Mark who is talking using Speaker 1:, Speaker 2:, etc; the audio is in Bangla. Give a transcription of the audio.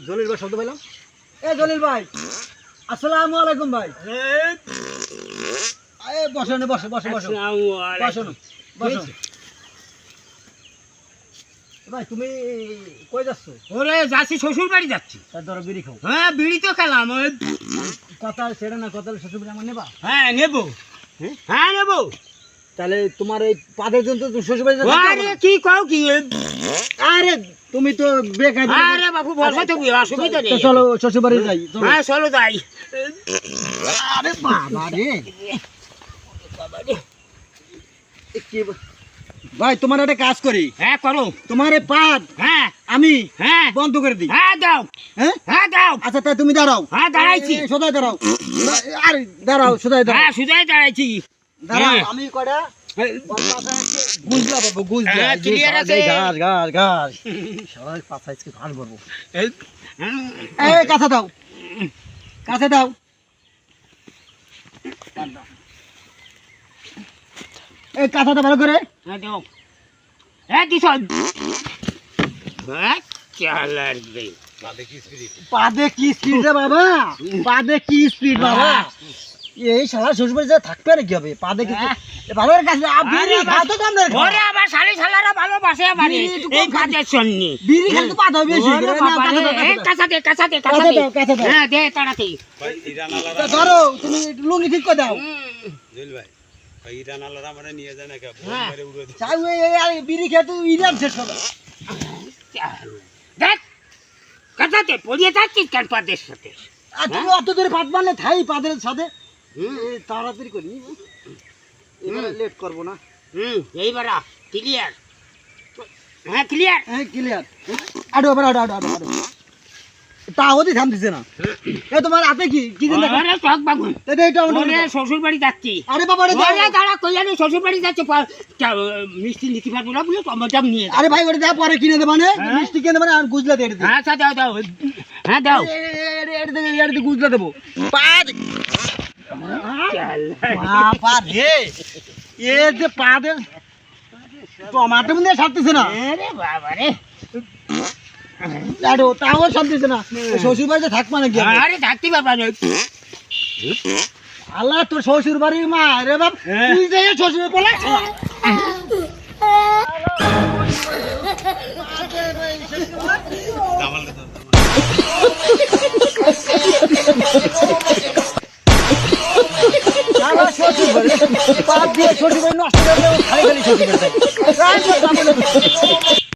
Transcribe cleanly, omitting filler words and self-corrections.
Speaker 1: জলিল ভাই শব্দ পাইলাম। জলিল ভাই, আসসালামু আলাইকুম ভাই। বসো না, বসো বসো বসো বসো বসো। ভাই তুমি কই যাচ্ছ?
Speaker 2: ওরে যাচ্ছি, শ্বশুর বাড়ি যাচ্ছি।
Speaker 1: ধরো বিড়ি খাও।
Speaker 2: হ্যাঁ, বিড়ি তো খেলাম।
Speaker 1: কথা সেটা না, কথা শ্বশুর বাড়ি আমার নেবা?
Speaker 2: হ্যাঁ নেবো, হ্যাঁ নেবো।
Speaker 1: তাহলে তোমার এই পাদের জন্য তো শ্বশুর বাড়ি
Speaker 2: আরে কি কও কি?
Speaker 1: আরে তুমি তো বেকার।
Speaker 2: আরে বাবু বসো, তুমি অসুবিধা নেই।
Speaker 1: চলো শ্বশুর বাড়ি যাই।
Speaker 2: হ্যাঁ চলো যাই।
Speaker 1: আরে বাবা রে, ভাই তোমার একটা কাজ করি।
Speaker 2: হ্যাঁ করো।
Speaker 1: তোমার এই পাদ
Speaker 2: হ্যাঁ
Speaker 1: আমি
Speaker 2: হ্যাঁ
Speaker 1: বন্ধ করে দিই।
Speaker 2: হ্যাঁ দাও,
Speaker 1: হ্যাঁ
Speaker 2: হ্যাঁ দাও।
Speaker 1: আচ্ছা তাই তুমি দাঁড়াও।
Speaker 2: হ্যাঁ দাঁড়াইছি।
Speaker 1: সোজাই দাঁড়াও। আরে দাঁড়াও, সোজাই দাঁড়াও।
Speaker 2: হ্যাঁ সুজাই দাঁড়াইছি।
Speaker 1: দাঁড়াও, আমি কয়টা গুজলা পাবো, গুজলা।
Speaker 2: হ্যাঁ, ক্লিয়ার আছে।
Speaker 1: ঘাস ঘাস ঘাস সবাই পাছা আজকে ঘাস ভরবো।
Speaker 2: এই
Speaker 1: এই কাছে দাও, কাছে দাও। এই কাঁথাটা ভালো করে।
Speaker 2: হ্যাঁ দাও। হ্যাঁ দিছ। হ্যাঁ চালার রে।
Speaker 1: পাদে কি স্পিড রে বাবা, পাদে কি স্পিড বাবা। এই শালা শ্বশুরবাড়ি যা থাকবে আর কি হবে পাদে কি ভালো করে কাছে বিড়ি খাও তো কম রে।
Speaker 2: ওরে আবার শালি শালারা ভালোবাসে আমারে এই কাজের জন্য।
Speaker 1: বিড়ি খেলে তো পাদা বেশি
Speaker 2: ওরে বাবা রে, এই কাঁচা দে, কাঁচা দে, কাঁচা
Speaker 1: কাছে
Speaker 2: দে।
Speaker 1: দাও, কাছে দাও।
Speaker 2: হ্যাঁ দে তাড়াতাড়ি।
Speaker 3: ভাই ইরানালারা
Speaker 1: ধরো তুমি লুঙ্গি ঠিক করে দাও।
Speaker 3: জুল ভাই ভাই ইরানালারা আমারে নিয়ে যায় না কে
Speaker 2: হ্যাঁ।
Speaker 3: মেরে উড়ে দিই।
Speaker 1: চাই এই বিড়ি খেয়ে তো ইরাম শেষ হবে।
Speaker 2: দেখ কাঁচা দে, পড়িয়ে যাচ্ছিস কেন পাদের সাথে?
Speaker 1: আর তুমি অত দূরে পাত মারলে থাই পাদের সাথে। তাড়াতাড়ি করি, এবারে লেট করবো না।
Speaker 2: এইবার ক্লিয়ার। হ্যাঁ ক্লিয়ার।
Speaker 1: হ্যাঁ ক্লিয়ার। আডো আবার আডো আডো আডো। তাও দি থামতেছে না। এ তোমার হাতে কি কি দিন দেখো?
Speaker 2: আরে টক বাগুন।
Speaker 1: এটা
Speaker 2: ওরে শ্বশুর বাড়ি যাচ্ছি।
Speaker 1: আরে বাবা রে
Speaker 2: ওরে দাঁড়া, কই জানি শ্বশুর বাড়ি যাচ্ছে। মিষ্টি নিতে পারবো না বলে টমাটম নিয়ে যা।
Speaker 1: আরে ভাই ওটা দাও, পরে কিনে দেবা না। মিষ্টি কিনে দেবা না, আর গুজলা দিয়ে দিই।
Speaker 2: হ্যাঁ আচ্ছা দাও দাও। হ্যাঁ দাও।
Speaker 1: এটা গুজলা দেবো। পাদ বাবা রে, এ যে পাদে টমাটো মনে ছাড়তেছে না।
Speaker 2: আরে বাবা রে।
Speaker 1: আরে তাও ছাড়তেছে না। শ্বশুর বাড়িতে থাকবা নাকি?
Speaker 2: আরে থাকতে পারবা না।
Speaker 1: আল্লাহ তোর শ্বশুর বাড়ির মা রে বাপ, তুই যে শ্বশুর বলে
Speaker 3: দামাল দে
Speaker 1: শ্বশুর বাড়ি পাপ দিয়ে শ্বশুর বাড়ি নষ্ট করে খালি খালি শ্বশুর বাড়ি